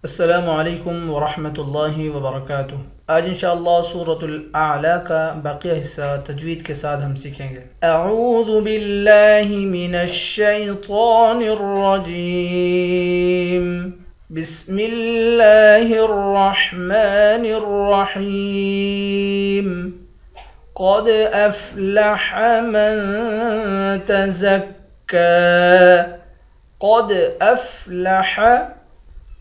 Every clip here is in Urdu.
السلام علیکم ورحمۃ اللہ وبرکاتہ۔ آج انشاءاللہ سورۃ الاعلیٰ کا باقی حصہ تجوید کے ساتھ ہم سیکھیں گے۔ اعوذ باللہ من الشیطان الرجیم، بسم اللہ الرحمن الرحیم، قد افلح من تزکی، قد افلح،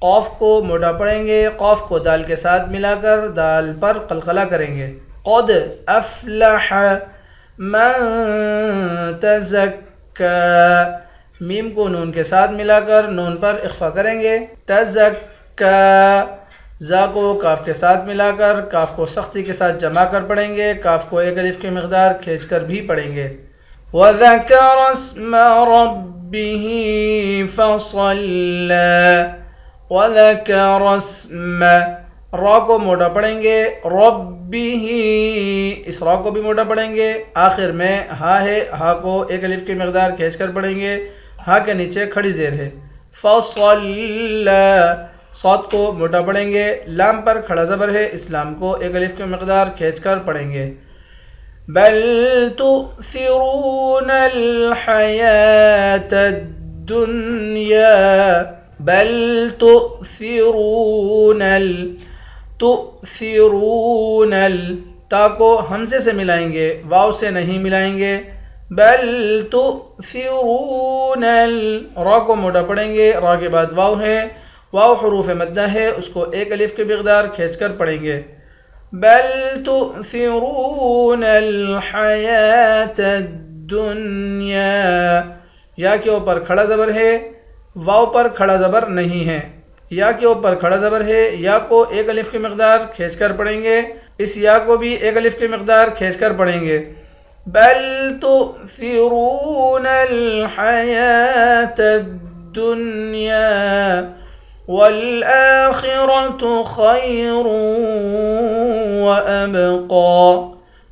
قاف کو موٹا پڑھیں گے، قاف کو دال کے ساتھ ملا کر دال پر قلقلہ کریں گے۔ قد افلح من تزکی، میم کو نون کے ساتھ ملا کر نون پر اخفا کریں گے۔ تزکی، زا کو کاف کے ساتھ ملا کر کاف کو سختی کے ساتھ جمع کر پڑھیں گے، کاف کو ایک الف کی مقدار کھینچ کر بھی پڑھیں گے۔ وَذَكَرَ اسْمَ رَبِّهِ فَصَلَّى، وَذَكَرَ اسْمَ، را کو موٹا پڑھیں گے، رَبِّهِ، اس را کو بھی موٹا پڑھیں گے۔ آخر میں ہا ہے، ہا کو ایک الف کی مقدار کھینچ کر پڑھیں گے، ہا کے نیچے کھڑی زیر ہے۔ فَصَلَّى، صاد کو موٹا پڑھیں گے، لام پر کھڑا زبر ہے، اس لام کو ایک الف کی مقدار کھینچ کر پڑھیں گے۔ بل تؤثرون الحیاة الدنیا، بل تؤثرون تا کو ہمزے سے ملائیں گے، واو سے نہیں ملائیں گے۔ بل تؤثرون، را کو موٹا پڑھیں گے، را کے بعد واو ہے، واو حروف مدہ ہے، اس کو ایک الف کی مقدار کھینچ کر پڑھیں گے۔ بل تؤثرون الحیاة الدنیا، یا کے اوپر کھڑا زبر ہے، واو پر کھڑا زبر نہیں ہے، یا کے اوپر کھڑا زبر ہے، یا کو ایک الف کی مقدار کھینچ کر پڑھیں گے، اس یا کو بھی ایک الف کی مقدار کھینچ کر پڑھیں گے۔ بل تؤثرون الحیاة الدنیا والآخرة خیر وأبقى،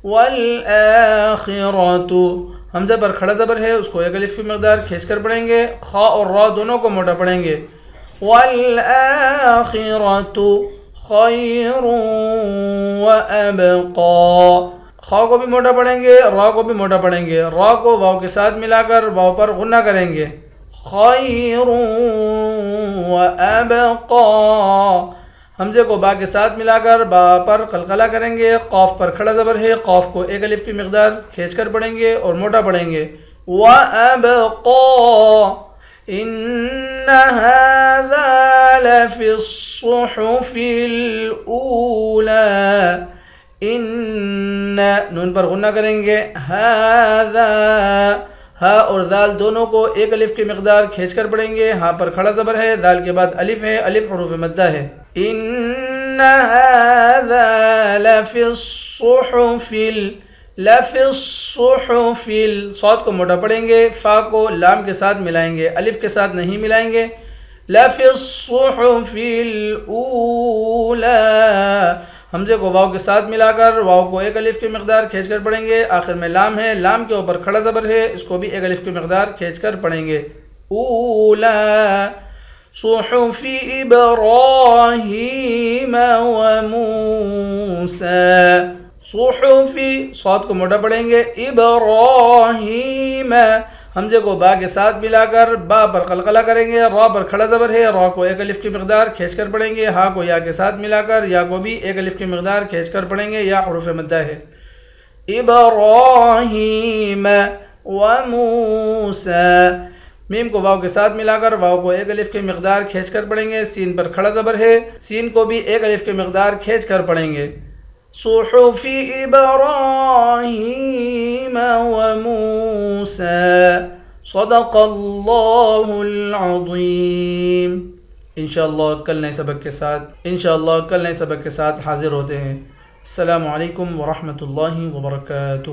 والآخرة، حمزہ پر کھڑا زبر ہے، اس کو ایک الف کی مقدار کھینچ کر پڑھیں گے، خا اور را دونوں کو موٹا پڑھیں گے۔ والآخرة خیر وأبقى، خا کو بھی موٹا پڑھیں گے، را کو بھی موٹا پڑھیں گے، را کو واو کے ساتھ ملا کر واو پر غنہ کریں گے۔ خیر وأبقى، حمزے کو با کے ساتھ ملا کر با پر قلقلہ کریں گے، قاف پر کھڑا زبر ہے، قاف کو ایک الف کی مقدار کھینچ کر پڑھیں گے اور موٹا پڑھیں گے۔ وَأَبْقَى، إِنَّ هَذَا لَفِي الصُّحُفِ الْأُولَى، إِنَّ، نون پر غنہ کریں گے، هَذَا، ہا اور دال دونوں کو ایک الف کی مقدار کھینچ کر پڑھیں گے، ہاں پر کھڑا زبر ہے، دال کے بعد الف ہے، الف حروف مدہ ہے۔ إِنَّ هَذَا لَفِي الصُّحُفِ، لَفِي الصُّحُفِ، صاد کو موٹا پڑھیں گے، فا کو لام کے ساتھ ملائیں گے، الف کے ساتھ نہیں ملائیں گے۔ لَفِي الصُّحُفِ الْأُولَى، حمزے کو واو کے ساتھ ملا کر واو کو ایک الف کی مقدار کھینچ کر پڑھیں گے، آخر میں لام ہے، لام کے اوپر کھڑا زبر ہے، اس کو بھی ایک الف کی مقدار کھینچ کر پڑھیں گے۔ اولا، صحف ابراہیم وموسیٰ، صحف، صاد کو موٹا پڑھیں گے، ابراہیم، حمزے کو با کے ساتھ ملا کر با پر قلقلہ کریں گے، را پر کھڑا زبر ہے، را کو ایک الف کی مقدار کھینچ کر پڑھیں گے، ہا کو یا کے ساتھ ملا کر یا کو بھی ایک الف کی مقدار کھینچ کر پڑھیں گے، یا حروف مدہ ہے۔ ابراہیم وموسیٰ، میم کو واو کے ساتھ ملا کر واو کو ایک الف کی مقدار کھینچ کر پڑھیں گے، سین پر کھڑا زبر ہے، سین کو بھی ایک الف کی مقدار کھینچ کر پڑھیں گے۔ صحف ابراہیم وموسیٰ، صدق اللہ العظیم۔ انشاءاللہ کل نئے سبق کے ساتھ حاضر ہوتے ہیں۔ السلام علیکم ورحمۃ اللہ وبرکاتہ۔